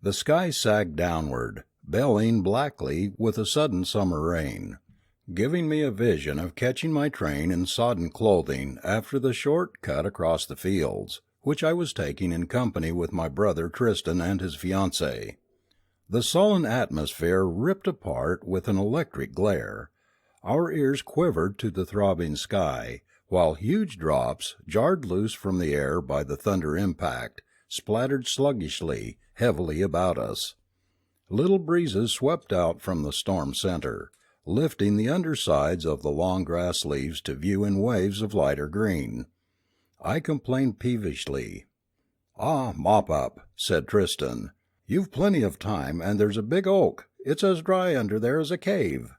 The sky sagged downward, bellying blackly with a sudden summer rain, giving me a vision of catching my train in sodden clothing after the short cut across the fields, which I was taking in company with my brother Tristan and his fiancée. The sullen atmosphere ripped apart with an electric glare. Our ears quivered to the throbbing sky, while huge drops, jarred loose from the air by the thunder impact, splattered sluggishly, heavily about us. Little breezes swept out from the storm center, lifting the undersides of the long grass leaves to view in waves of lighter green. I complained peevishly. "Ah, mop up," said Tristan. "You've plenty of time, and there's a big oak. It's as dry under there as a cave."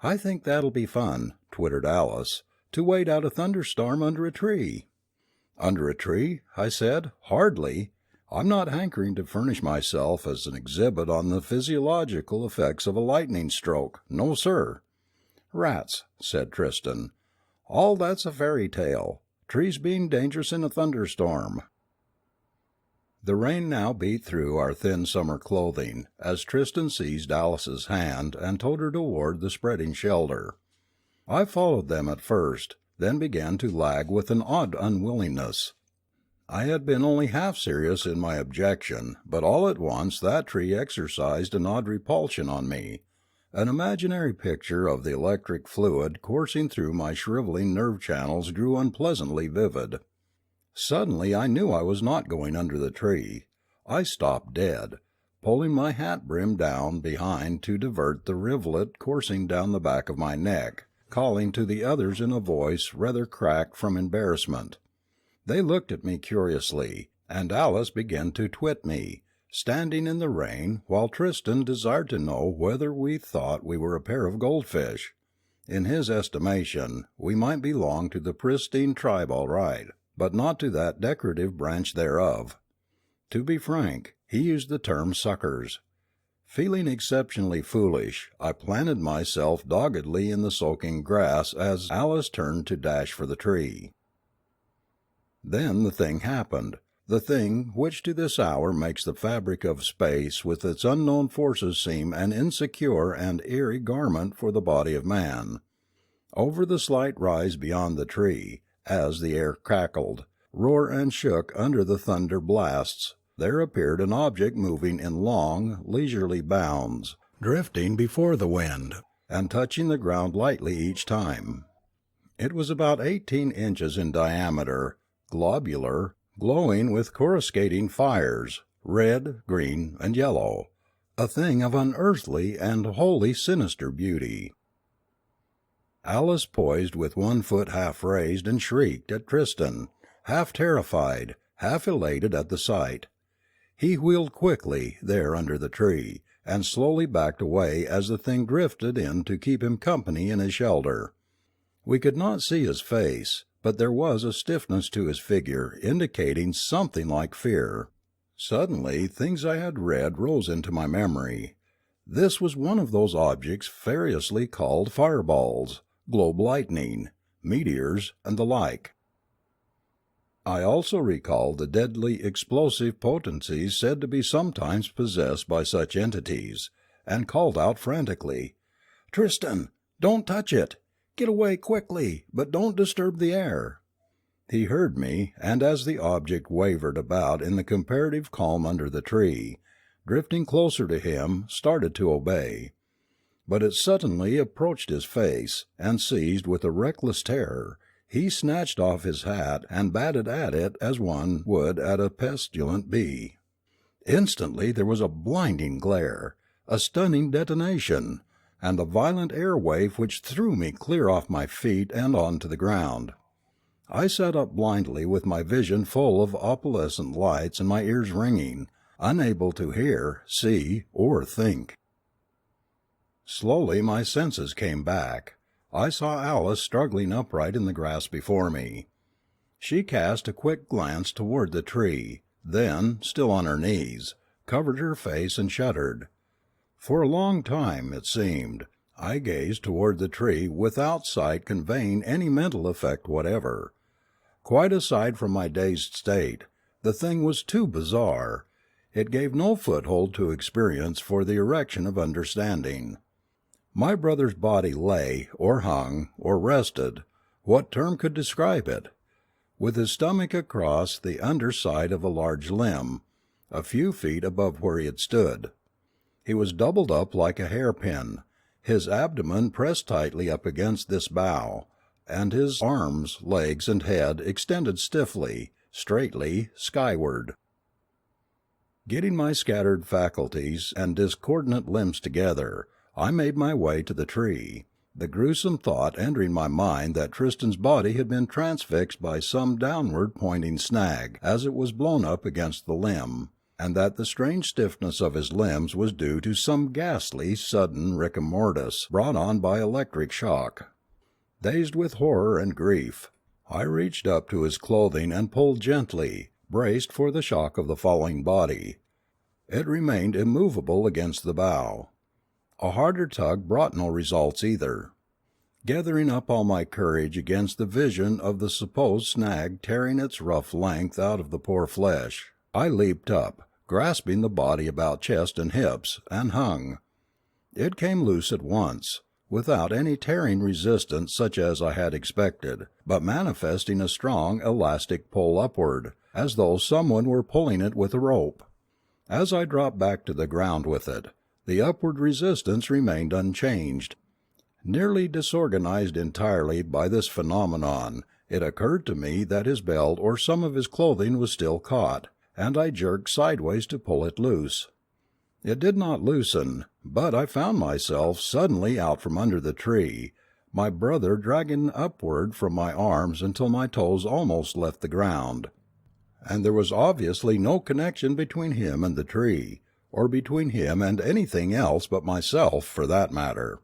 "I think that'll be fun," twittered Alice, "to wait out a thunderstorm under a tree." "Under a tree?" I said. "Hardly. I'm not hankering to furnish myself as an exhibit on the physiological effects of a lightning stroke. No, sir." "Rats," said Tristan. "All that's a fairy tale. Trees being dangerous in a thunderstorm." The rain now beat through our thin summer clothing, as Tristan seized Alice's hand and towed her toward the spreading shelter. I followed them at first, then began to lag with an odd unwillingness. I had been only half serious in my objection, but all at once that tree exercised an odd repulsion on me. An imaginary picture of the electric fluid coursing through my shrivelling nerve channels grew unpleasantly vivid. Suddenly I knew I was not going under the tree. I stopped dead, pulling my hat brim down behind to divert the rivulet coursing down the back of my neck, calling to the others in a voice rather cracked from embarrassment. They looked at me curiously, and Alice began to twit me, standing in the rain, while Tristan desired to know whether we thought we were a pair of goldfish. In his estimation, we might belong to the pristine tribe all right, but not to that decorative branch thereof. To be frank, he used the term suckers. Feeling exceptionally foolish, I planted myself doggedly in the soaking grass as Alice turned to dash for the tree. Then the thing happened, the thing which to this hour makes the fabric of space with its unknown forces seem an insecure and eerie garment for the body of man. Over the slight rise beyond the tree, as the air crackled, roared and shook under the thunder blasts, there appeared an object moving in long, leisurely bounds, drifting before the wind, and touching the ground lightly each time. It was about 18 inches in diameter, globular, glowing with coruscating fires, red, green, and yellow, a thing of unearthly and wholly sinister beauty. Alice poised with one foot half raised and shrieked at Tristan, half terrified, half elated at the sight. He wheeled quickly there under the tree, and slowly backed away as the thing drifted in to keep him company in his shelter. We could not see his face, but there was a stiffness to his figure indicating something like fear. Suddenly things I had read rose into my memory. This was one of those objects variously called fireballs, globe lightning, meteors, and the like. I also recalled the deadly explosive potencies said to be sometimes possessed by such entities, and called out frantically, "Tristan, don't touch it! Get away quickly, but don't disturb the air." He heard me, and as the object wavered about in the comparative calm under the tree, drifting closer to him, started to obey. But it suddenly approached his face, and seized with a reckless terror, he snatched off his hat and batted at it as one would at a pestilent bee. Instantly there was a blinding glare, a stunning detonation, and a violent air wave which threw me clear off my feet and on to the ground. I sat up blindly with my vision full of opalescent lights and my ears ringing, unable to hear, see, or think. Slowly my senses came back. I saw Alice struggling upright in the grass before me. She cast a quick glance toward the tree, then, still on her knees, covered her face and shuddered. For a long time, it seemed, I gazed toward the tree without sight conveying any mental effect whatever. Quite aside from my dazed state, the thing was too bizarre. It gave no foothold to experience for the erection of understanding. My brother's body lay, or hung, or rested — what term could describe it? — with his stomach across the under side of a large limb, a few feet above where he had stood. He was doubled up like a hairpin, his abdomen pressed tightly up against this bough, and his arms, legs, and head extended stiffly, straightly, skyward. Getting my scattered faculties and discordant limbs together, I made my way to the tree, the gruesome thought entering my mind that Tristan's body had been transfixed by some downward pointing snag as it was blown up against the limb, and that the strange stiffness of his limbs was due to some ghastly sudden rigor mortis brought on by electric shock. Dazed with horror and grief, I reached up to his clothing and pulled gently, braced for the shock of the falling body. It remained immovable against the bough. A harder tug brought no results either. Gathering up all my courage against the vision of the supposed snag tearing its rough length out of the poor flesh, I leaped up, grasping the body about chest and hips, and hung. It came loose at once, without any tearing resistance such as I had expected, but manifesting a strong elastic pull upward, as though someone were pulling it with a rope. As I dropped back to the ground with it, the upward resistance remained unchanged. Nearly disorganized entirely by this phenomenon, it occurred to me that his belt or some of his clothing was still caught, and I jerked sideways to pull it loose. It did not loosen, but I found myself suddenly out from under the tree, my brother dragging upward from my arms until my toes almost left the ground. And there was obviously no connection between him and the tree, or between him and anything else but myself, for that matter.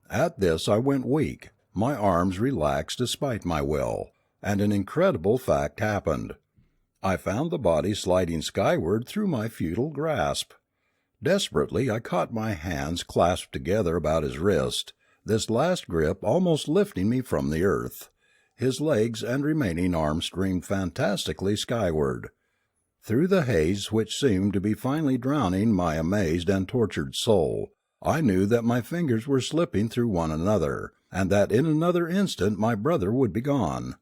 At this I went weak, my arms relaxed despite my will, and an incredible fact happened. I found the body sliding skyward through my futile grasp. Desperately I caught my hands clasped together about his wrist, this last grip almost lifting me from the earth. His legs and remaining arms streamed fantastically skyward. Through the haze which seemed to be finally drowning my amazed and tortured soul, I knew that my fingers were slipping through one another, and that in another instant my brother would be gone.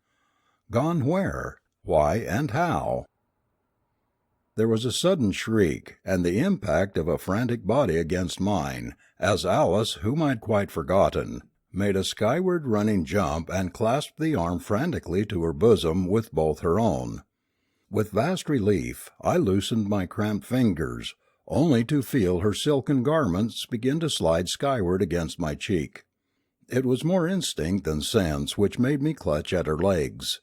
Gone where? Why and how? There was a sudden shriek, and the impact of a frantic body against mine, as Alice, whom I had quite forgotten, made a skyward running jump and clasped the arm frantically to her bosom with both her own. With vast relief, I loosened my cramped fingers, only to feel her silken garments begin to slide skyward against my cheek. It was more instinct than sense which made me clutch at her legs.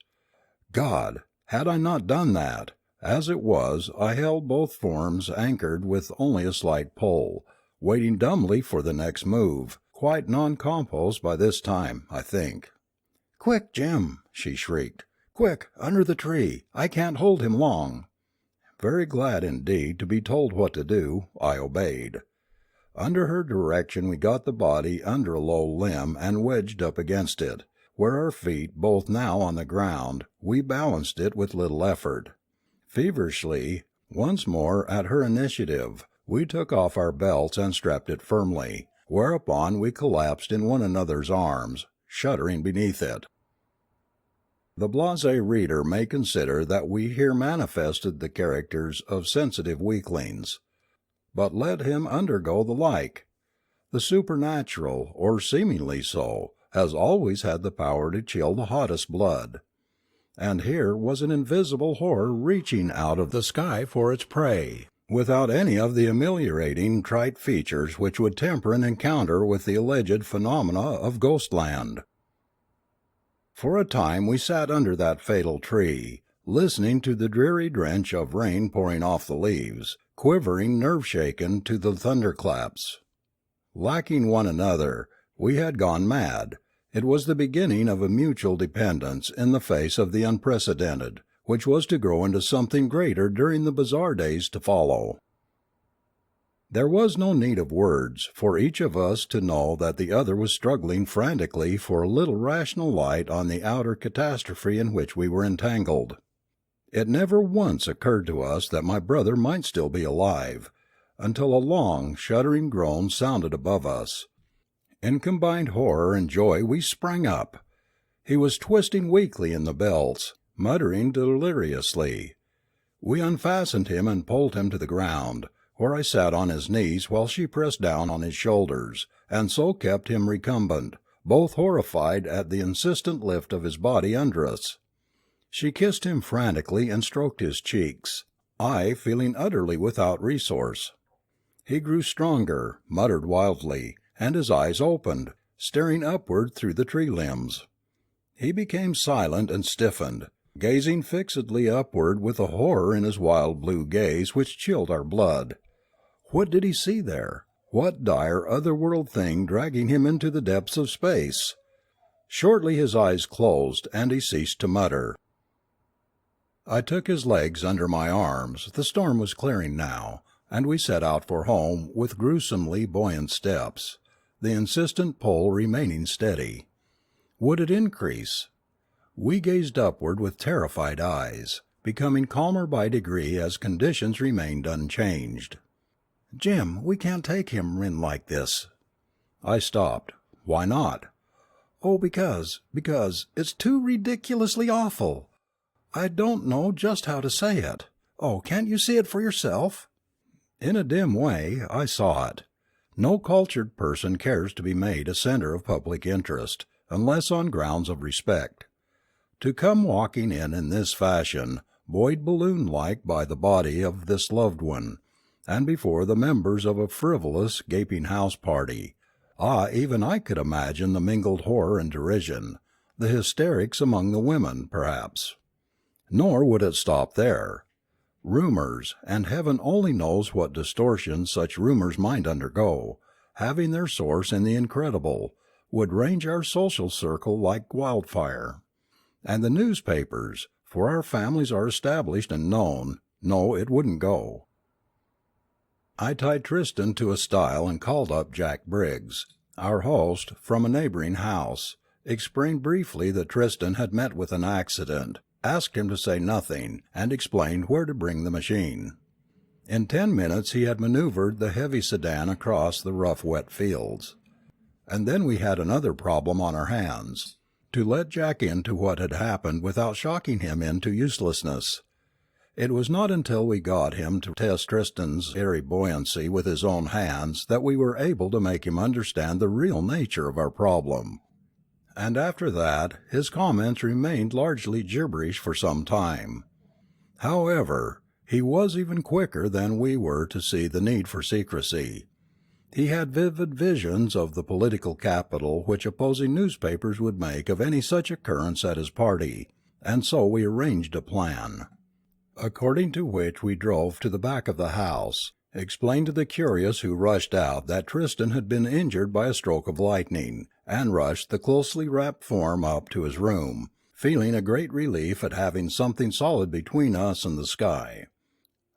God! Had I not done that? As it was, I held both forms anchored with only a slight pull, waiting dumbly for the next move, quite non-composed by this time, I think. "Quick, Jim!" she shrieked. "Quick, under the tree! I can't hold him long!" Very glad indeed to be told what to do, I obeyed. Under her direction we got the body under a low limb and wedged up against it, where our feet both now on the ground, we balanced it with little effort. Feverishly, once more at her initiative, we took off our belts and strapped it firmly, whereupon we collapsed in one another's arms, shuddering beneath it. The blasé reader may consider that we here manifested the characters of sensitive weaklings. But let him undergo the like. The supernatural, or seemingly so, has always had the power to chill the hottest blood. And here was an invisible horror reaching out of the sky for its prey, without any of the ameliorating trite features which would temper an encounter with the alleged phenomena of Ghostland. For a time we sat under that fatal tree, listening to the dreary drench of rain pouring off the leaves, quivering nerve-shaken to the thunderclaps. Lacking one another, we had gone mad. It was the beginning of a mutual dependence in the face of the unprecedented, which was to grow into something greater during the bizarre days to follow. There was no need of words for each of us to know that the other was struggling frantically for a little rational light on the outer catastrophe in which we were entangled. It never once occurred to us that my brother might still be alive, until a long, shuddering groan sounded above us. In combined horror and joy we sprang up. He was twisting weakly in the belts, muttering deliriously. We unfastened him and pulled him to the ground, where I sat on his knees while she pressed down on his shoulders, and so kept him recumbent, both horrified at the insistent lift of his body under us. She kissed him frantically and stroked his cheeks, I feeling utterly without resource. He grew stronger, muttered wildly, and his eyes opened, staring upward through the tree limbs. He became silent and stiffened, gazing fixedly upward with a horror in his wild blue gaze which chilled our blood. What did he see there? What dire otherworld thing dragging him into the depths of space? Shortly his eyes closed, and he ceased to mutter. I took his legs under my arms. The storm was clearing now, and we set out for home with gruesomely buoyant steps, the insistent pull remaining steady. Would it increase? We gazed upward with terrified eyes, becoming calmer by degree as conditions remained unchanged. "Jim, we can't take him in like this." I stopped. "Why not?" "Oh, because it's too ridiculously awful. I don't know just how to say it. Oh, can't you see it for yourself?" In a dim way, I saw it. No cultured person cares to be made a centre of public interest, unless on grounds of respect. To come walking in this fashion, buoyed balloon-like by the body of this loved one, and before the members of a frivolous, gaping house-party, even I could imagine the mingled horror and derision, the hysterics among the women, perhaps. Nor would it stop there. Rumours, and heaven only knows what distortions such rumours might undergo, having their source in the incredible, would range our social circle like wildfire. And the newspapers, for our families are established and known, no, it wouldn't go. I tied Tristan to a stile and called up Jack Briggs, our host, from a neighbouring house, explained briefly that Tristan had met with an accident, asked him to say nothing, and explained where to bring the machine. In 10 minutes he had manoeuvred the heavy sedan across the rough wet fields. And then we had another problem on our hands, to let Jack into what had happened without shocking him into uselessness. It was not until we got him to test Tristan's airy buoyancy with his own hands that we were able to make him understand the real nature of our problem. And after that his comments remained largely gibberish for some time. However, he was even quicker than we were to see the need for secrecy. He had vivid visions of the political capital which opposing newspapers would make of any such occurrence at his party, and so we arranged a plan, according to which we drove to the back of the house, explained to the curious who rushed out that Tristan had been injured by a stroke of lightning, and rushed the closely wrapped form up to his room, feeling a great relief at having something solid between us and the sky.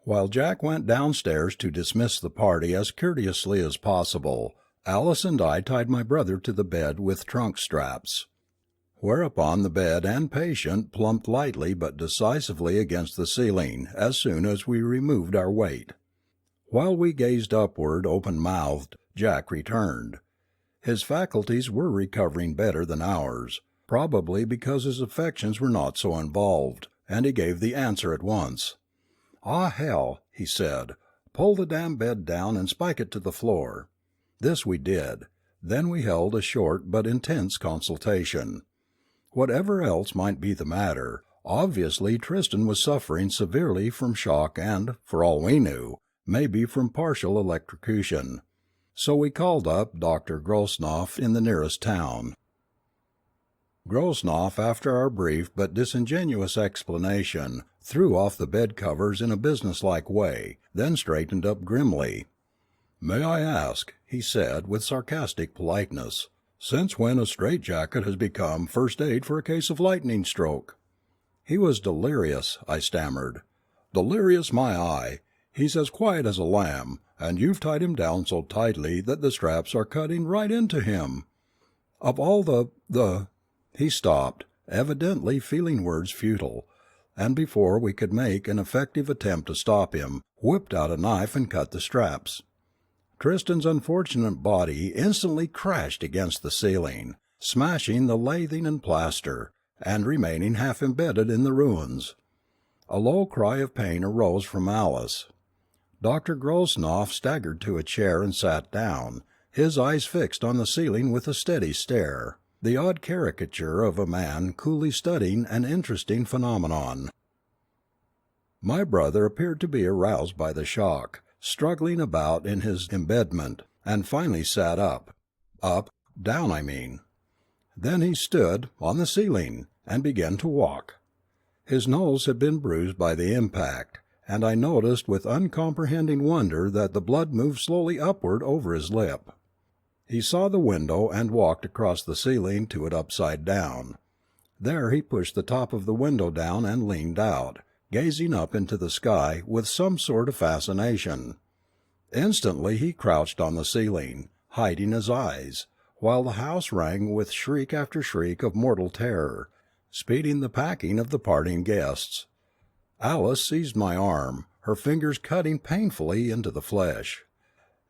While Jack went downstairs to dismiss the party as courteously as possible, Alice and I tied my brother to the bed with trunk straps. Whereupon the bed and patient plumped lightly but decisively against the ceiling as soon as we removed our weight. While we gazed upward open-mouthed, Jack returned. His faculties were recovering better than ours, probably because his affections were not so involved, and he gave the answer at once. "Ah, hell," he said, "pull the damn bed down and spike it to the floor." This we did. Then we held a short but intense consultation. Whatever else might be the matter, obviously Tristan was suffering severely from shock and, for all we knew, maybe from partial electrocution. So we called up Dr. Grosnoff in the nearest town. Grosnoff, after our brief but disingenuous explanation, threw off the bed-covers in a businesslike way, then straightened up grimly. "May I ask," he said, with sarcastic politeness, "since when a straitjacket has become first aid for a case of lightning stroke?" "He was delirious," I stammered. "Delirious, my eye! He's as quiet as a lamb, and you've tied him down so tightly that the straps are cutting right into him. Of all the—" He stopped, evidently feeling words futile, and before we could make an effective attempt to stop him, whipped out a knife and cut the straps. Tristan's unfortunate body instantly crashed against the ceiling, smashing the lathing and plaster, and remaining half embedded in the ruins. A low cry of pain arose from Alice. Dr. Grosnoff staggered to a chair and sat down, his eyes fixed on the ceiling with a steady stare, the odd caricature of a man coolly studying an interesting phenomenon. My brother appeared to be aroused by the shock, struggling about in his embedment, and finally sat up. Down, I mean. Then he stood, on the ceiling, and began to walk. His nose had been bruised by the impact, and I noticed with uncomprehending wonder that the blood moved slowly upward over his lip. He saw the window and walked across the ceiling to it upside down. There he pushed the top of the window down and leaned out, gazing up into the sky with some sort of fascination. Instantly he crouched on the ceiling, hiding his eyes, while the house rang with shriek after shriek of mortal terror, speeding the packing of the parting guests. Alice seized my arm, her fingers cutting painfully into the flesh.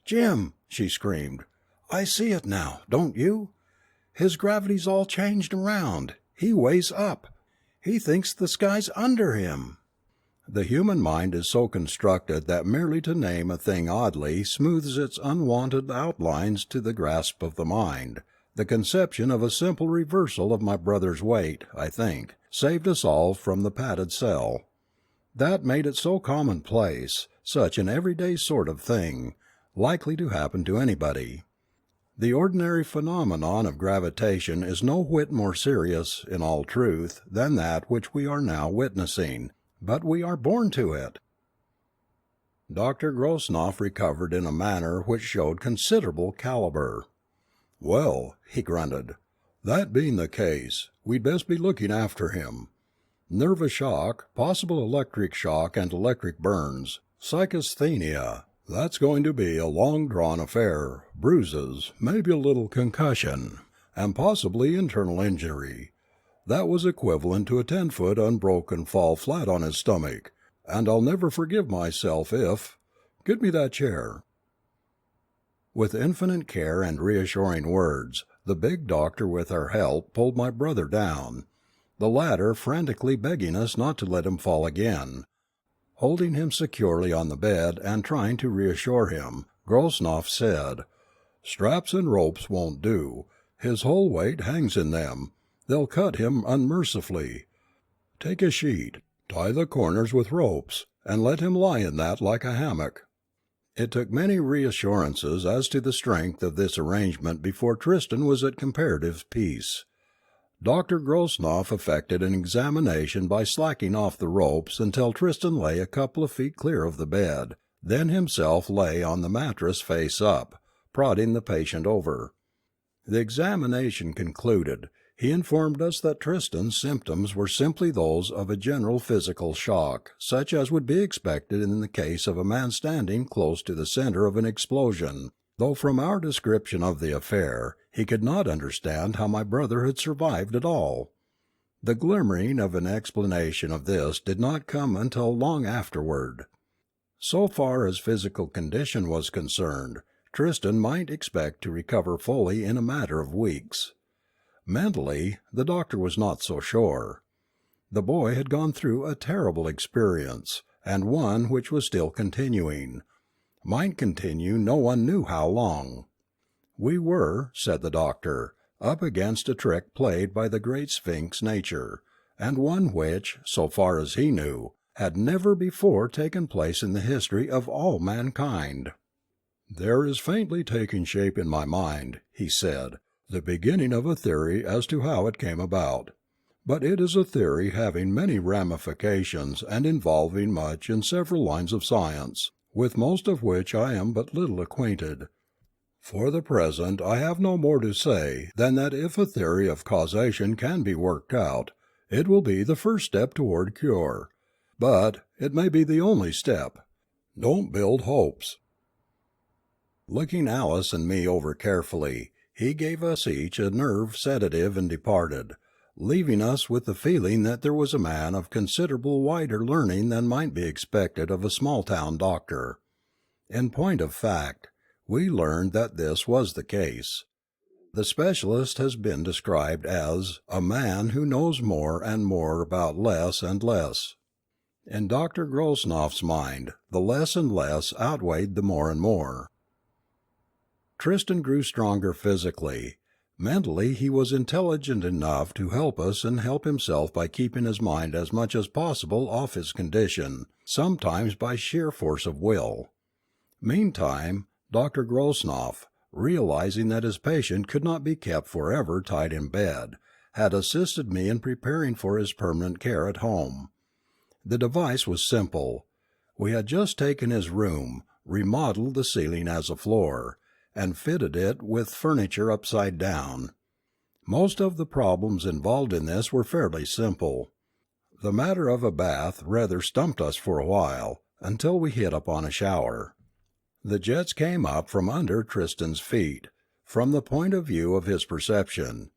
"Jim," she screamed, "I see it now, don't you? His gravity's all changed around. He weighs up. He thinks the sky's under him." The human mind is so constructed that merely to name a thing oddly smooths its unwonted outlines to the grasp of the mind. The conception of a simple reversal of my brother's weight, I think, saved us all from the padded cell. That made it so commonplace, such an everyday sort of thing, likely to happen to anybody. The ordinary phenomenon of gravitation is no whit more serious, in all truth, than that which we are now witnessing, but we are born to it. Dr. Grosnoff recovered in a manner which showed considerable caliber. "Well," he grunted, "that being the case, we'd best be looking after him. Nervous shock, possible electric shock and electric burns, psychasthenia. That's going to be a long-drawn affair, bruises, maybe a little concussion, and possibly internal injury. That was equivalent to a 10-foot unbroken fall flat on his stomach, and I'll never forgive myself if— Get me that chair." With infinite care and reassuring words, the big doctor with our help pulled my brother down, the latter frantically begging us not to let him fall again. Holding him securely on the bed and trying to reassure him, Grosnoff said, "Straps and ropes won't do. His whole weight hangs in them. They'll cut him unmercifully. Take a sheet, tie the corners with ropes, and let him lie in that like a hammock." It took many reassurances as to the strength of this arrangement before Tristan was at comparative peace. Dr. Grosnoff effected an examination by slacking off the ropes until Tristan lay a couple of feet clear of the bed, then himself lay on the mattress face up, prodding the patient over. The examination concluded, he informed us that Tristan's symptoms were simply those of a general physical shock, such as would be expected in the case of a man standing close to the center of an explosion, though from our description of the affair, he could not understand how my brother had survived at all. The glimmering of an explanation of this did not come until long afterward. So far as physical condition was concerned, Tristan might expect to recover fully in a matter of weeks. Mentally, the doctor was not so sure. The boy had gone through a terrible experience, and one which was still continuing, might continue no one knew how long. We were, said the doctor, up against a trick played by the great Sphinx nature, and one which, so far as he knew, had never before taken place in the history of all mankind. "There is faintly taking shape in my mind," he said, "the beginning of a theory as to how it came about. But it is a theory having many ramifications and involving much in several lines of science, with most of which I am but little acquainted. For the present I have no more to say than that if a theory of causation can be worked out, it will be the first step toward cure. But it may be the only step. Don't build hopes." Looking Alice and me over carefully, he gave us each a nerve sedative and departed, leaving us with the feeling that there was a man of considerable wider learning than might be expected of a small-town doctor. In point of fact, we learned that this was the case. The specialist has been described as a man who knows more and more about less and less. In Dr. Grosnoff's mind, the less and less outweighed the more and more. Tristan grew stronger physically. Mentally, he was intelligent enough to help us and help himself by keeping his mind as much as possible off his condition, sometimes by sheer force of will. Meantime, Dr. Grosnoff, realizing that his patient could not be kept forever tied in bed, had assisted me in preparing for his permanent care at home. The device was simple. We had just taken his room, remodeled the ceiling as a floor, and fitted it with furniture upside down. Most of the problems involved in this were fairly simple. The matter of a bath rather stumped us for a while, until we hit upon a shower. The jets came up from under Tristan's feet, from the point of view of his perception.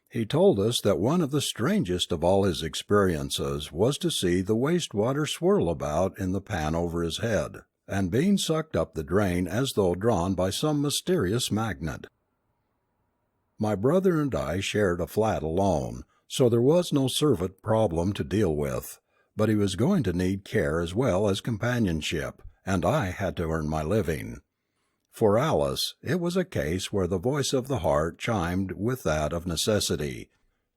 He told us that one of the strangest of all his experiences was to see the waste water swirl about in the pan over his head, and being sucked up the drain as though drawn by some mysterious magnet. My brother and I shared a flat alone, so there was no servant problem to deal with, but he was going to need care as well as companionship, and I had to earn my living. For Alice, it was a case where the voice of the heart chimed with that of necessity,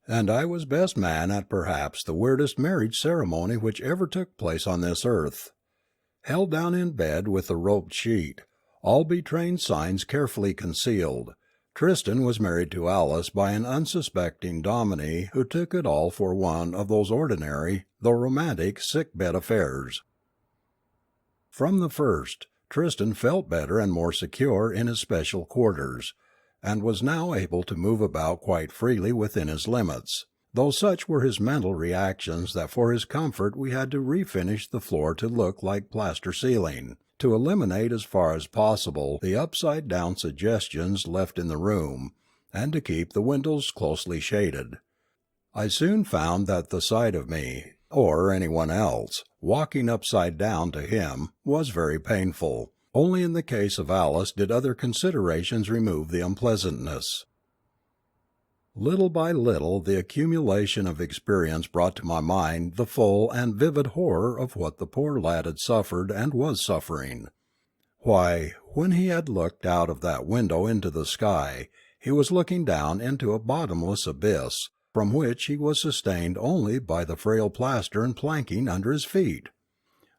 and I was best man at perhaps the weirdest marriage ceremony which ever took place on this earth. Held down in bed with a roped sheet, all betraying signs carefully concealed, Tristan was married to Alice by an unsuspecting dominie who took it all for one of those ordinary, though romantic, sick-bed affairs. From the first, Tristan felt better and more secure in his special quarters, and was now able to move about quite freely within his limits, though such were his mental reactions that for his comfort we had to refinish the floor to look like plaster ceiling, to eliminate as far as possible the upside-down suggestions left in the room, and to keep the windows closely shaded. I soon found that the sight of me, or anyone else, walking upside down to him, was very painful. Only in the case of Alice did other considerations remove the unpleasantness. Little by little the accumulation of experience brought to my mind the full and vivid horror of what the poor lad had suffered and was suffering. Why, when he had looked out of that window into the sky, he was looking down into a bottomless abyss, from which he was sustained only by the frail plaster and planking under his feet.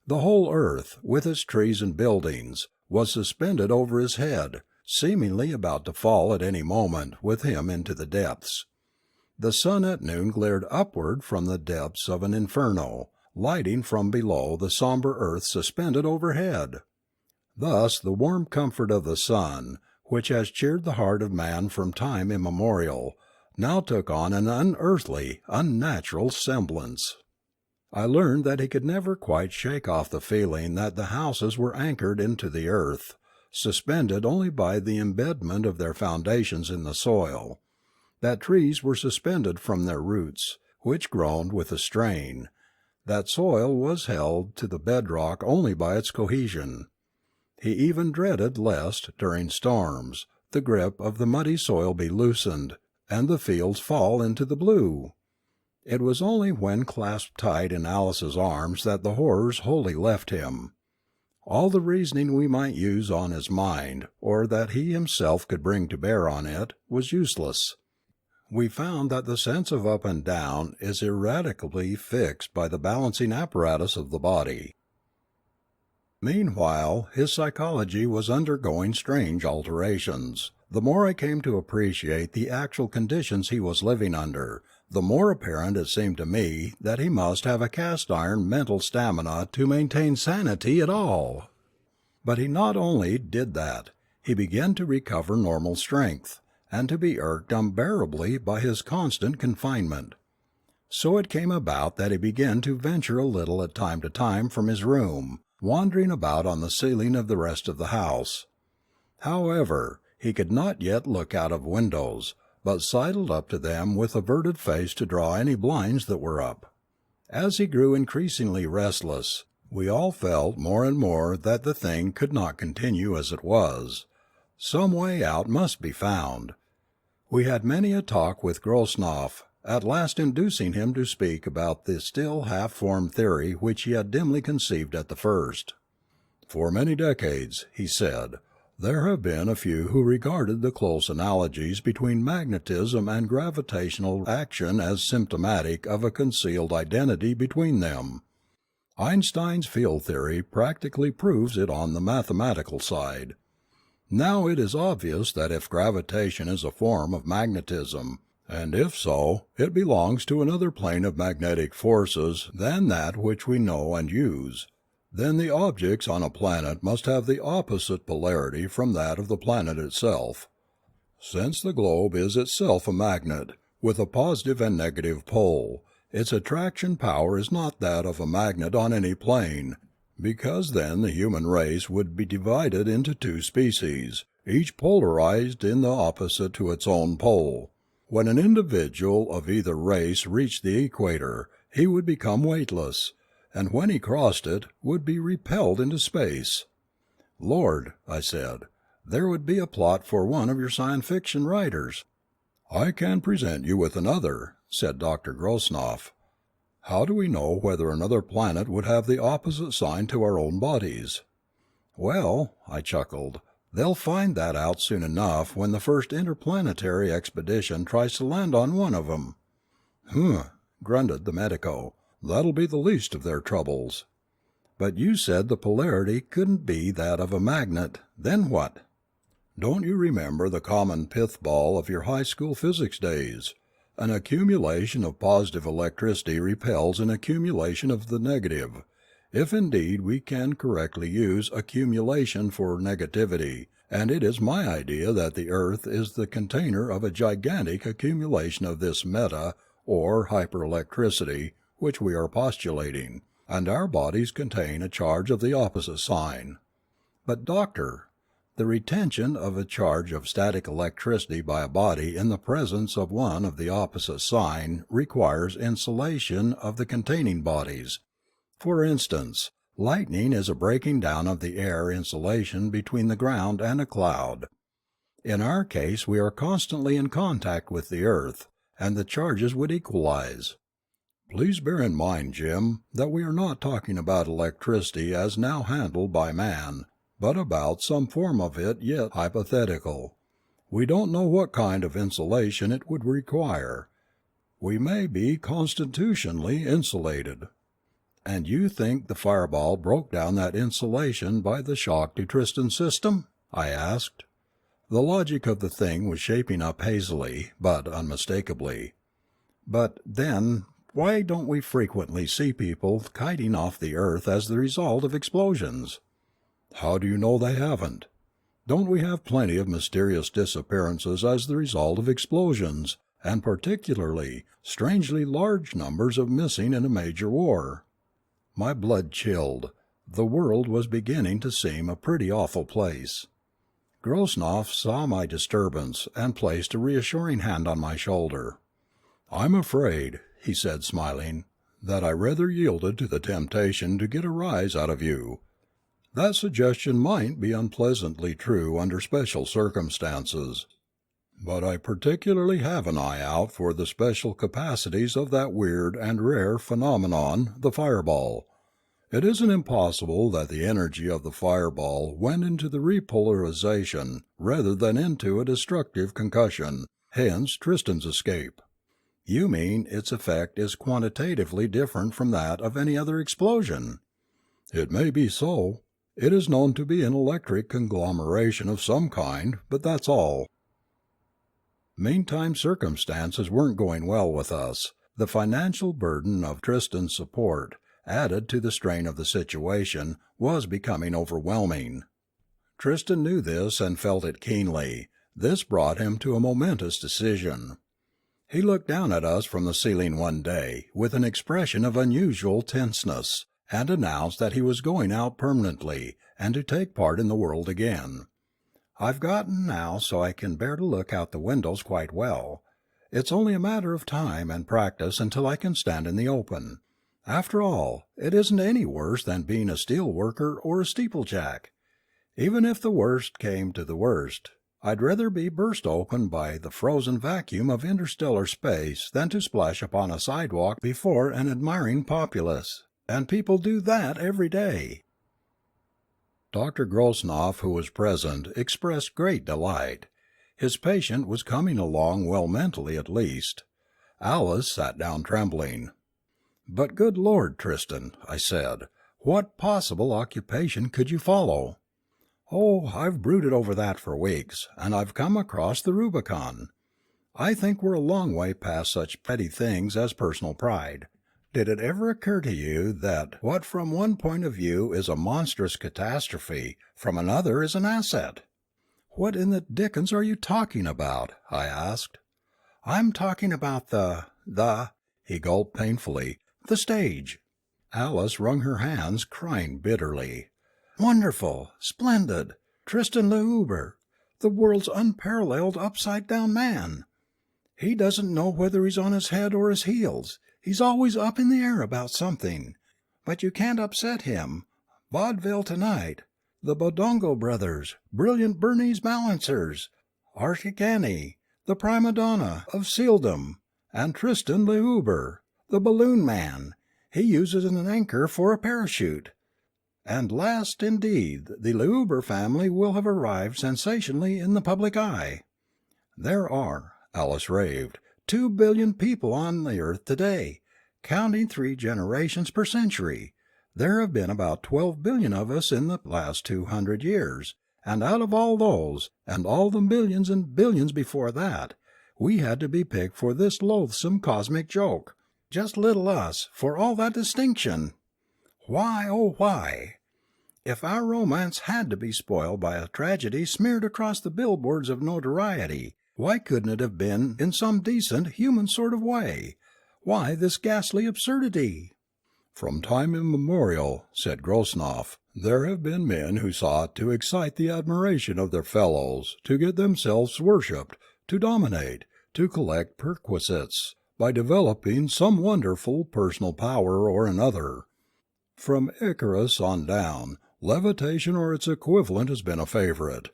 The whole earth, with its trees and buildings, was suspended over his head, seemingly about to fall at any moment with him into the depths. The sun at noon glared upward from the depths of an inferno, lighting from below the sombre earth suspended overhead. Thus the warm comfort of the sun, which has cheered the heart of man from time immemorial, now took on an unearthly, unnatural semblance. I learned that he could never quite shake off the feeling that the houses were anchored into the earth, suspended only by the embedment of their foundations in the soil, that trees were suspended from their roots, which groaned with a strain, that soil was held to the bedrock only by its cohesion. He even dreaded lest, during storms, the grip of the muddy soil be loosened, and the fields fall into the blue. It was only when clasped tight in Alice's arms that the horrors wholly left him. All the reasoning we might use on his mind, or that he himself could bring to bear on it, was useless. We found that the sense of up and down is ineradicably fixed by the balancing apparatus of the body. Meanwhile, his psychology was undergoing strange alterations. The more I came to appreciate the actual conditions he was living under, the more apparent it seemed to me that he must have a cast-iron mental stamina to maintain sanity at all. But he not only did that, he began to recover normal strength, and to be irked unbearably by his constant confinement. So it came about that he began to venture a little at time to time from his room, wandering about on the ceiling of the rest of the house. However, he could not yet look out of windows, but sidled up to them with averted face to draw any blinds that were up. As he grew increasingly restless, we all felt more and more that the thing could not continue as it was. Some way out must be found. We had many a talk with Grosnoff, at last inducing him to speak about the still half-formed theory which he had dimly conceived at the first. "For many decades," he said, "there have been a few who regarded the close analogies between magnetism and gravitational action as symptomatic of a concealed identity between them. Einstein's field theory practically proves it on the mathematical side. Now it is obvious that if gravitation is a form of magnetism, and if so, it belongs to another plane of magnetic forces than that which we know and use, then the objects on a planet must have the opposite polarity from that of the planet itself. Since the globe is itself a magnet, with a positive and negative pole, its attraction power is not that of a magnet on any plane, because then the human race would be divided into two species, each polarized in the opposite to its own pole. When an individual of either race reached the equator, he would become weightless, and when he crossed it, would be repelled into space." "Lord," I said, "there would be a plot for one of your science fiction writers." "I can present you with another," said Dr. Grosnoff. "How do we know whether another planet would have the opposite sign to our own bodies?" "Well," I chuckled, "they'll find that out soon enough when the first interplanetary expedition tries to land on one of 'em." "Humph," grunted the medico, "that'll be the least of their troubles." "But you said the polarity couldn't be that of a magnet. Then what?" "Don't you remember the common pith ball of your high school physics days? An accumulation of positive electricity repels an accumulation of the negative, if indeed we can correctly use accumulation for negativity, and it is my idea that the earth is the container of a gigantic accumulation of this meta, or hyperelectricity, which we are postulating, and our bodies contain a charge of the opposite sign." "But, Doctor, the retention of a charge of static electricity by a body in the presence of one of the opposite sign requires insulation of the containing bodies. For instance, lightning is a breaking down of the air insulation between the ground and a cloud. In our case we are constantly in contact with the earth, and the charges would equalize." "Please bear in mind, Jim, that we are not talking about electricity as now handled by man, but about some form of it yet hypothetical. We don't know what kind of insulation it would require. We may be constitutionally insulated." "And you think the fireball broke down that insulation by the shock to Tristan's system?" I asked. The logic of the thing was shaping up hazily, but unmistakably. "But, then, why don't we frequently see people kiting off the earth as the result of explosions?" "How do you know they haven't? Don't we have plenty of mysterious disappearances as the result of explosions, and particularly, strangely large numbers of missing in a major war?" My blood chilled. The world was beginning to seem a pretty awful place. Grosnoff saw my disturbance, and placed a reassuring hand on my shoulder. "I'm afraid," he said, smiling, "that I rather yielded to the temptation to get a rise out of you. That suggestion might be unpleasantly true under special circumstances. But I particularly have an eye out for the special capacities of that weird and rare phenomenon, the fireball. It isn't impossible that the energy of the fireball went into the repolarization rather than into a destructive concussion, hence Tristan's escape." "You mean its effect is quantitatively different from that of any other explosion?" "It may be so. It is known to be an electric conglomeration of some kind, but that's all." Meantime circumstances weren't going well with us. The financial burden of Tristan's support, added to the strain of the situation, was becoming overwhelming. Tristan knew this and felt it keenly. This brought him to a momentous decision. He looked down at us from the ceiling one day, with an expression of unusual tenseness, and announced that he was going out permanently, and to take part in the world again. I've gotten now so I can bear to look out the windows quite well. It's only a matter of time and practice until I can stand in the open. After all, it isn't any worse than being a steel worker or a steeplejack. Even if the worst came to the worst, I'd rather be burst open by the frozen vacuum of interstellar space than to splash upon a sidewalk before an admiring populace. And people do that every day." Dr. Grosnoff, who was present, expressed great delight. His patient was coming along well mentally at least. Alice sat down trembling. "But good Lord, Tristan," I said, "what possible occupation could you follow?" "Oh, I've brooded over that for weeks, and I've come across the Rubicon. I think we're a long way past such petty things as personal pride. Did it ever occur to you that what from one point of view is a monstrous catastrophe, from another is an asset?" "What in the dickens are you talking about?" I asked. "I'm talking about the," he gulped painfully, "the stage." Alice wrung her hands, crying bitterly. "Wonderful! Splendid! Tristan L'Huber, the world's unparalleled upside-down man! He doesn't know whether he's on his head or his heels. He's always up in the air about something. But you can't upset him. Vaudeville tonight. The Bodongo Brothers, brilliant Bernese Balancers, Archicani, the prima donna of Sealdom, and Tristan L'Huber, the balloon man. He uses an anchor for a parachute. And last, indeed, the L'Huber family will have arrived sensationally in the public eye. There are," Alice raved, 2 billion people on the earth today, counting 3 generations per century. There have been about 12 billion of us in the last 200 years, and out of all those, and all the millions and billions before that, we had to be picked for this loathsome cosmic joke. Just little us, for all that distinction. Why, oh why? If our romance had to be spoiled by a tragedy smeared across the billboards of notoriety, why couldn't it have been in some decent, human sort of way? Why this ghastly absurdity?" "From time immemorial," said Grosnoff, "there have been men who sought to excite the admiration of their fellows, to get themselves worshipped, to dominate, to collect perquisites, by developing some wonderful personal power or another. From Icarus on down, levitation or its equivalent has been a favorite.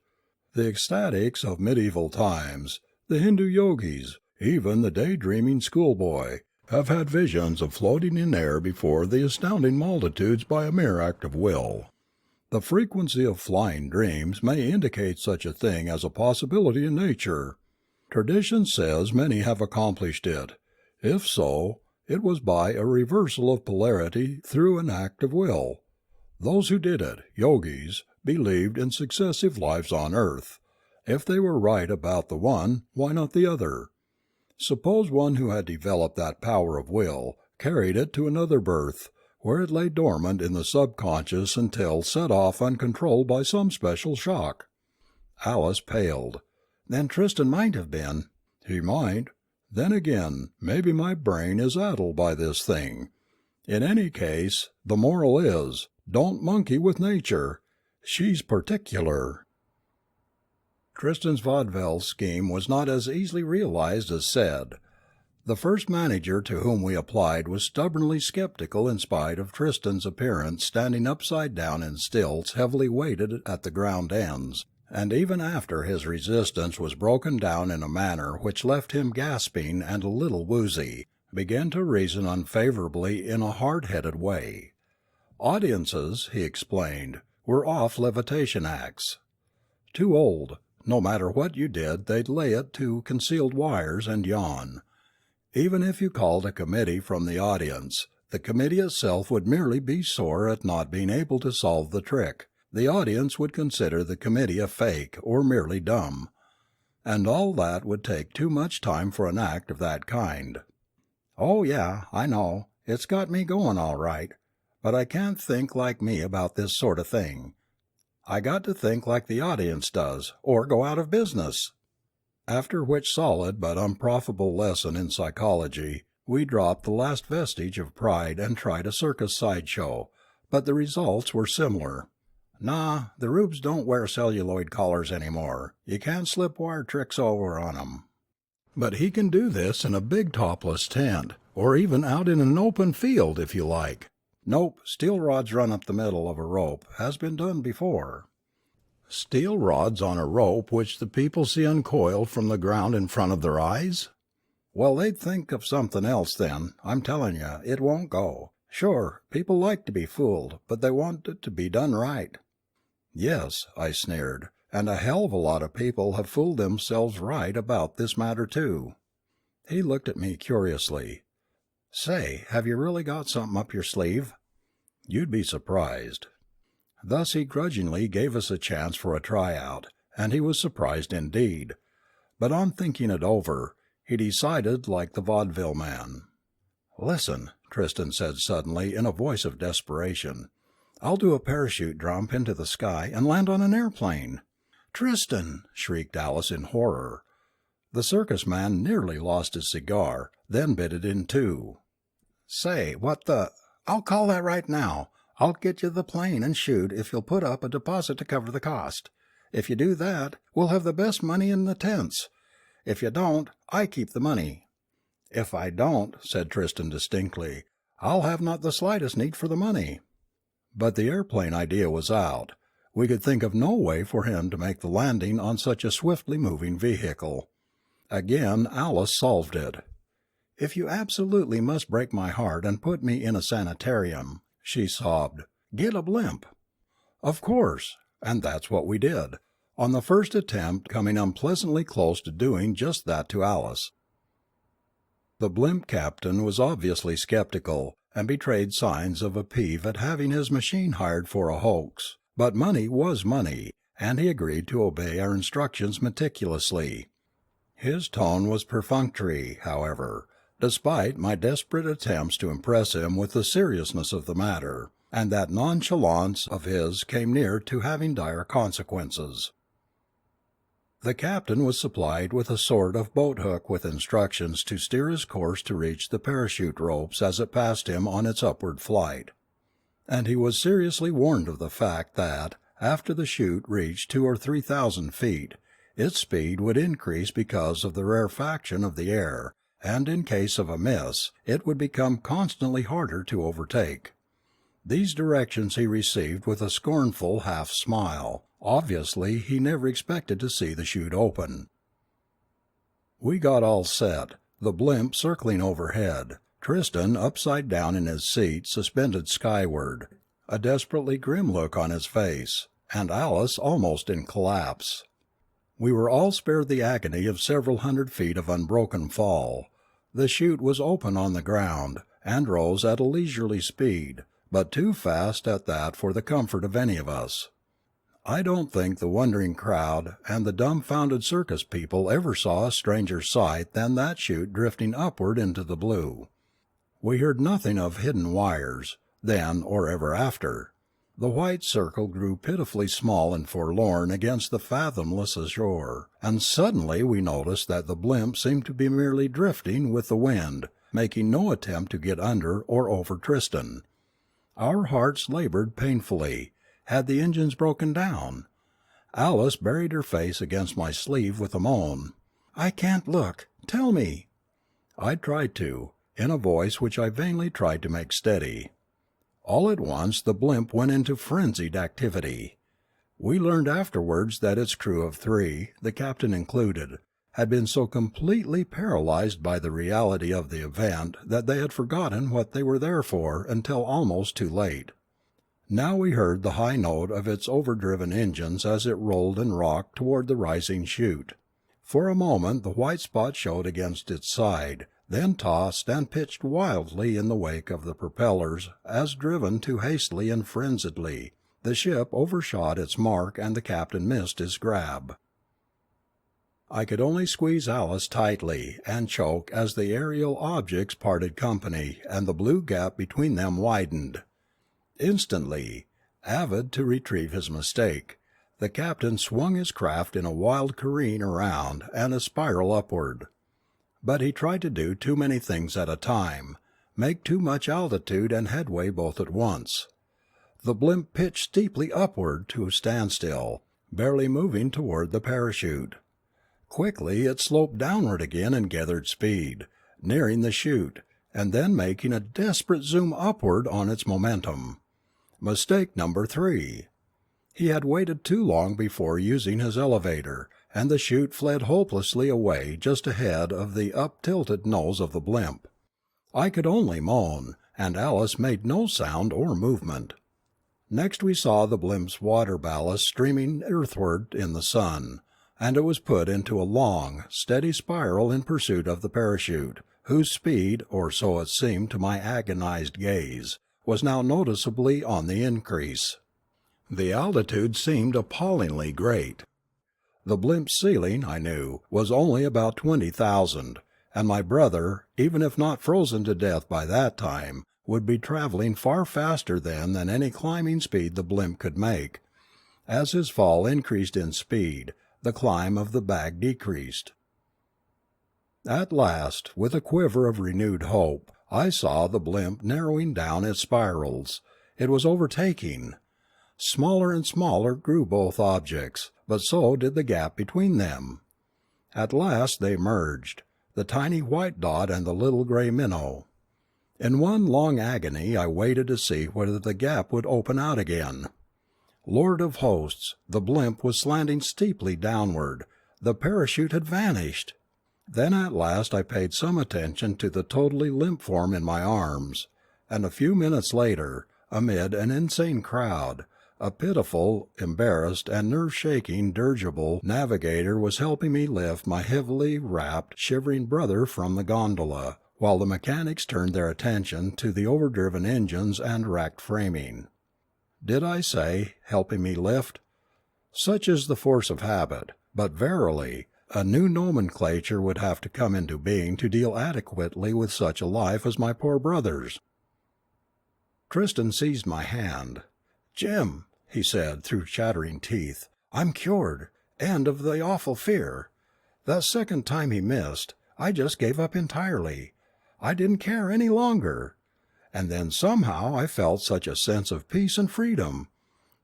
The ecstatics of medieval times, the Hindu yogis, even the daydreaming schoolboy, have had visions of floating in air before the astounding multitudes by a mere act of will. The frequency of flying dreams may indicate such a thing as a possibility in nature. Tradition says many have accomplished it. If so, it was by a reversal of polarity through an act of will. Those who did it, yogis, believed in successive lives on earth. If they were right about the one, why not the other? Suppose one who had developed that power of will carried it to another birth, where it lay dormant in the subconscious until set off uncontrolled by some special shock." Alice paled. "Then Tristan might have been—" "He might. Then again, maybe my brain is addled by this thing. In any case, the moral is, don't monkey with nature. She's particular." Tristan's vaudeville scheme was not as easily realized as said. The first manager to whom we applied was stubbornly skeptical in spite of Tristan's appearance standing upside down in stilts heavily weighted at the ground ends, and even after his resistance was broken down in a manner which left him gasping and a little woozy, began to reason unfavourably in a hard-headed way. Audiences, he explained, were off levitation acts. Too old. No matter what you did, they'd lay it to concealed wires and yawn. Even if you called a committee from the audience, the committee itself would merely be sore at not being able to solve the trick. The audience would consider the committee a fake or merely dumb. And all that would take too much time for an act of that kind. "Oh, yeah, I know. It's got me going all right. But I can't think like me about this sort of thing. I got to think like the audience does, or go out of business." After which solid but unprofitable lesson in psychology, we dropped the last vestige of pride and tried a circus sideshow, but the results were similar. Nah, the rubes don't wear celluloid collars anymore. You can't slip wire tricks over on 'em. But he can do this in a big topless tent, or even out in an open field if you like. Nope, steel rods run up the middle of a rope has been done before. Steel rods on a rope which the people see uncoiled from the ground in front of their eyes? Well, they'd think of something else then. I'm telling you, it won't go. Sure, people like to be fooled, but they want it to be done right. Yes, I sneered, and a hell of a lot of people have fooled themselves right about this matter too. He looked at me curiously. Say, have you really got something up your sleeve? You'd be surprised. Thus he grudgingly gave us a chance for a tryout, and he was surprised indeed. But on thinking it over, he decided like the vaudeville man. Listen, Tristan said suddenly in a voice of desperation. I'll do a parachute jump into the sky and land on an airplane. Tristan! Shrieked Alice in horror. The circus man nearly lost his cigar, then bit it in two. Say, what the— I'll call that right now. I'll get you the plane and shoot if you'll put up a deposit to cover the cost. If you do that, we'll have the best money in the tents. If you don't, I keep the money. If I don't, said Tristan distinctly, I'll have not the slightest need for the money. But the airplane idea was out. We could think of no way for him to make the landing on such a swiftly moving vehicle. Again Alice solved it. If you absolutely must break my heart and put me in a sanitarium, she sobbed, get a blimp. Of course, and that's what we did, on the first attempt coming unpleasantly close to doing just that to Alice. The blimp captain was obviously skeptical, and betrayed signs of a peeve at having his machine hired for a hoax, but money was money, and he agreed to obey our instructions meticulously. His tone was perfunctory, however, despite my desperate attempts to impress him with the seriousness of the matter, and that nonchalance of his came near to having dire consequences. The captain was supplied with a sort of boat-hook with instructions to steer his course to reach the parachute ropes as it passed him on its upward flight. And he was seriously warned of the fact that, after the chute reached 2,000 or 3,000 feet, its speed would increase because of the rarefaction of the air, and in case of a miss, it would become constantly harder to overtake. These directions he received with a scornful half-smile. Obviously, he never expected to see the chute open. We got all set, the blimp circling overhead, Tristan upside down in his seat suspended skyward, a desperately grim look on his face, and Alice almost in collapse. We were all spared the agony of several hundred feet of unbroken fall. The chute was open on the ground, and rose at a leisurely speed, but too fast at that for the comfort of any of us. I don't think the wondering crowd and the dumbfounded circus people ever saw a stranger sight than that chute drifting upward into the blue. We heard nothing of hidden wires, then or ever after. The white circle grew pitifully small and forlorn against the fathomless azure, and suddenly we noticed that the blimp seemed to be merely drifting with the wind, making no attempt to get under or over Tristan. Our hearts labored painfully. Had the engines broken down? Alice buried her face against my sleeve with a moan. I can't look. Tell me. I tried to, in a voice which I vainly tried to make steady. All at once the blimp went into frenzied activity. We learned afterwards that its crew of 3, the captain included, had been so completely paralyzed by the reality of the event that they had forgotten what they were there for until almost too late. Now we heard the high note of its overdriven engines as it rolled and rocked toward the rising chute. For a moment the white spot showed against its side, then tossed and pitched wildly in the wake of the propellers as driven too hastily and frenziedly. The ship overshot its mark and the captain missed his grab. I could only squeeze Alice tightly and choke as the aerial objects parted company and the blue gap between them widened. Instantly, avid to retrieve his mistake, the captain swung his craft in a wild careen around and a spiral upward. But he tried to do too many things at a time, make too much altitude and headway both at once. The blimp pitched steeply upward to a standstill, barely moving toward the parachute. Quickly it sloped downward again and gathered speed, nearing the chute, and then making a desperate zoom upward on its momentum. Mistake number 3. He had waited too long before using his elevator, and the chute fled hopelessly away just ahead of the up-tilted nose of the blimp. I could only moan, and Alice made no sound or movement. Next we saw the blimp's water ballast streaming earthward in the sun, and it was put into a long, steady spiral in pursuit of the parachute, whose speed, or so it seemed to my agonized gaze, was now noticeably on the increase. The altitude seemed appallingly great. The blimp's ceiling, I knew, was only about 20,000, and my brother, even if not frozen to death by that time, would be traveling far faster then than any climbing speed the blimp could make. As his fall increased in speed, the climb of the bag decreased. At last, with a quiver of renewed hope, I saw the blimp narrowing down its spirals. It was overtaking. Smaller and smaller grew both objects, but so did the gap between them. At last they merged, the tiny white dot and the little grey minnow. In one long agony I waited to see whether the gap would open out again. Lord of hosts, the blimp was slanting steeply downward. The parachute had vanished. Then at last I paid some attention to the totally limp form in my arms, and a few minutes later, amid an insane crowd, a pitiful, embarrassed, and nerve-shaking dirigible navigator was helping me lift my heavily wrapped, shivering brother from the gondola, while the mechanics turned their attention to the overdriven engines and racked framing. Did I say, helping me lift? Such is the force of habit, but verily, a new nomenclature would have to come into being to deal adequately with such a life as my poor brother's. Tristan seized my hand. "Jim," he said through chattering teeth, "I'm cured. End of the awful fear. That second time he missed, I just gave up entirely. I didn't care any longer. And then somehow I felt such a sense of peace and freedom.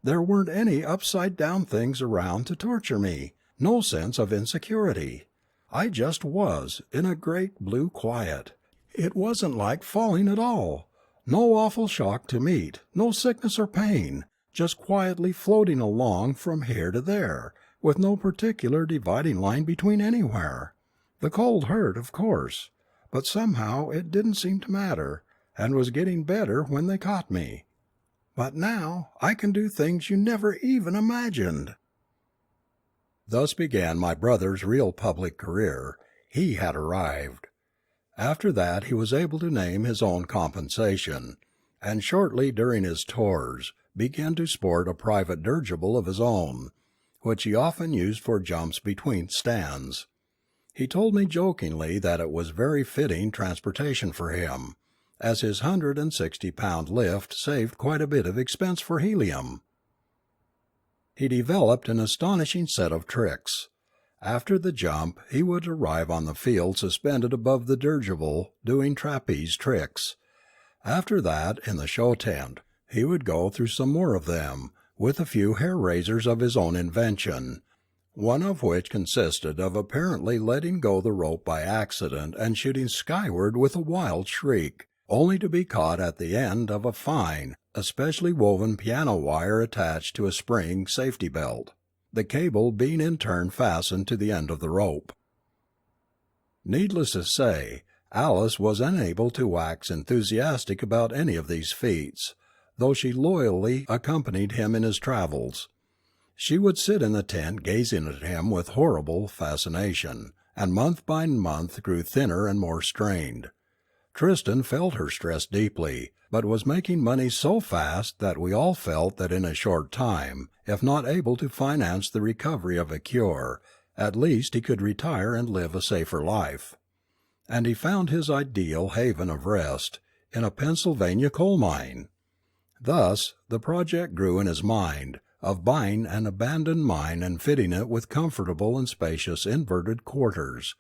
There weren't any upside-down things around to torture me, no sense of insecurity. I just was, in a great blue quiet. It wasn't like falling at all. No awful shock to meet, no sickness or pain, just quietly floating along from here to there, with no particular dividing line between anywhere. The cold hurt, of course, but somehow it didn't seem to matter, and was getting better when they caught me. But now I can do things you never even imagined." Thus began my brother's real public career. He had arrived. After that he was able to name his own compensation, and shortly during his tours began to sport a private dirigible of his own, which he often used for jumps between stands. He told me jokingly that it was very fitting transportation for him, as his 160-pound lift saved quite a bit of expense for helium. He developed an astonishing set of tricks. After the jump he would arrive on the field suspended above the dirigible doing trapeze tricks. After that, in the show tent, he would go through some more of them, with a few hair-raisers of his own invention, one of which consisted of apparently letting go the rope by accident and shooting skyward with a wild shriek, only to be caught at the end of a fine, especially woven piano wire attached to a spring safety belt, the cable being in turn fastened to the end of the rope. Needless to say, Alice was unable to wax enthusiastic about any of these feats, though she loyally accompanied him in his travels. She would sit in the tent gazing at him with horrible fascination, and month by month grew thinner and more strained. Tristan felt her stress deeply, but was making money so fast that we all felt that in a short time, if not able to finance the recovery of a cure, at least he could retire and live a safer life. And he found his ideal haven of rest in a Pennsylvania coal mine. Thus the project grew in his mind of buying an abandoned mine and fitting it with comfortable and spacious inverted quarters,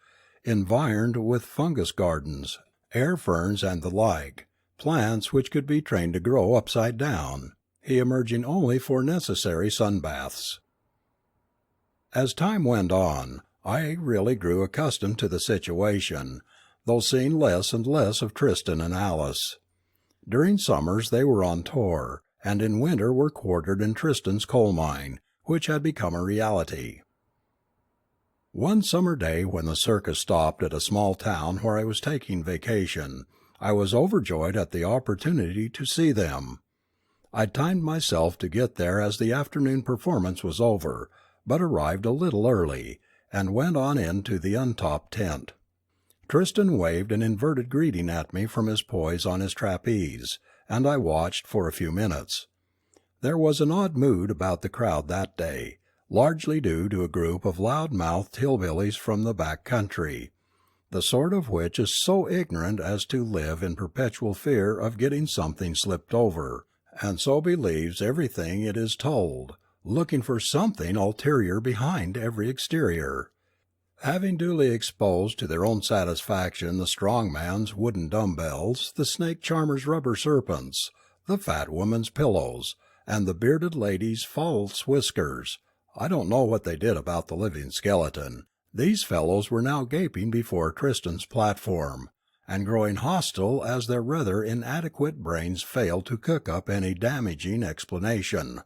environed with fungus gardens, air ferns and the like, plants which could be trained to grow upside down. he emerging only for necessary sunbaths. As time went on, I really grew accustomed to the situation, though seeing less and less of Tristan and Alice. During summers they were on tour, and in winter were quartered in Tristan's coal mine, which had become a reality. One summer day when the circus stopped at a small town where I was taking vacation, I was overjoyed at the opportunity to see them. I timed myself to get there as the afternoon performance was over, but arrived a little early, and went on into the untopped tent. Tristan waved an inverted greeting at me from his poise on his trapeze, and I watched for a few minutes. There was an odd mood about the crowd that day, largely due to a group of loud-mouthed hillbillies from the back country, the sort of which is so ignorant as to live in perpetual fear of getting something slipped over, and so believes everything it is told, looking for something ulterior behind every exterior. Having duly exposed to their own satisfaction the strong man's wooden dumbbells, the snake charmer's rubber serpents, the fat woman's pillows, and the bearded lady's false whiskers, I don't know what they did about the living skeleton, these fellows were now gaping before Tristan's platform, and growing hostile as their rather inadequate brains failed to cook up any damaging explanation.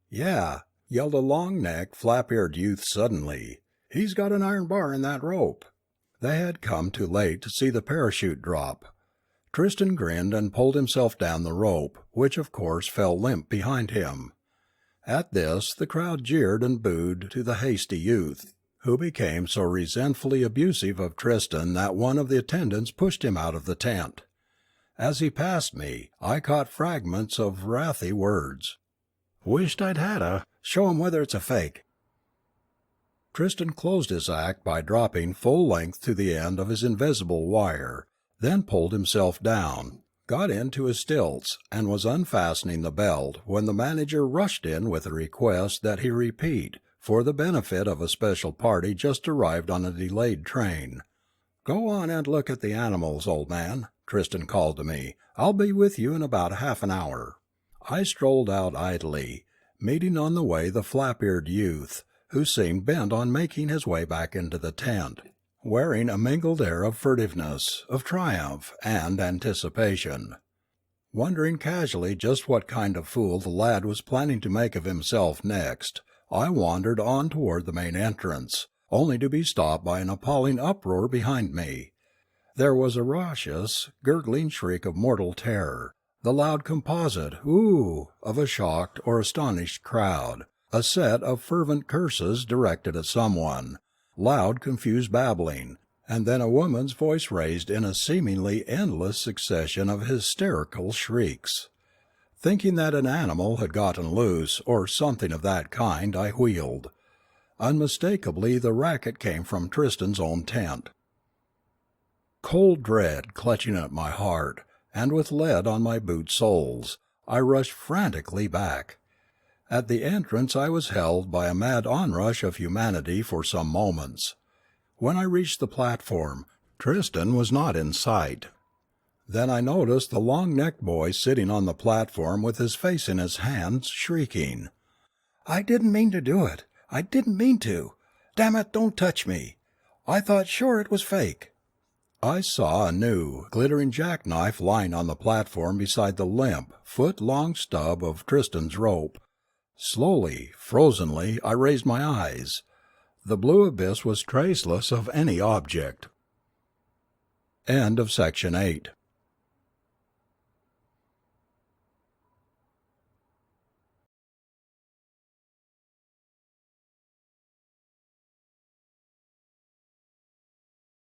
"Yeah," yelled a long-necked, flap-eared youth suddenly. "He's got an iron bar in that rope." They had come too late to see the parachute drop. Tristan grinned and pulled himself down the rope, which of course fell limp behind him. At this the crowd jeered and booed to the hasty youth, who became so resentfully abusive of Tristan that one of the attendants pushed him out of the tent. As he passed me, I caught fragments of wrathy words. "Wished I'd had a. Show 'em whether it's a fake." Tristan closed his act by dropping full length to the end of his invisible wire, then pulled himself down, got into his stilts, and was unfastening the belt when the manager rushed in with a request that he repeat, for the benefit of a special party just arrived on a delayed train. "Go on and look at the animals, old man," Tristan called to me. "I'll be with you in about half an hour." I strolled out idly, meeting on the way the flap-eared youth, who seemed bent on making his way back into the tent, wearing a mingled air of furtiveness, of triumph, and anticipation. Wondering casually just what kind of fool the lad was planning to make of himself next, I wandered on toward the main entrance, only to be stopped by an appalling uproar behind me. There was a raucous, gurgling shriek of mortal terror, the loud composite "ooh" of a shocked or astonished crowd, a set of fervent curses directed at someone, loud confused babbling, and then a woman's voice raised in a seemingly endless succession of hysterical shrieks. Thinking that an animal had gotten loose, or something of that kind, I wheeled. Unmistakably the racket came from Tristan's own tent. Cold dread clutching at my heart, and with lead on my boot soles, I rushed frantically back. At the entrance I was held by a mad onrush of humanity for some moments. When I reached the platform, Tristan was not in sight. Then I noticed the long-necked boy sitting on the platform with his face in his hands, shrieking, "I didn't mean to do it. I didn't mean to. Damn it, don't touch me. I thought sure it was fake." I saw a new, glittering jackknife lying on the platform beside the limp, foot-long stub of Tristan's rope. Slowly, frozenly, I raised my eyes. The blue abyss was traceless of any object. End of Section 8.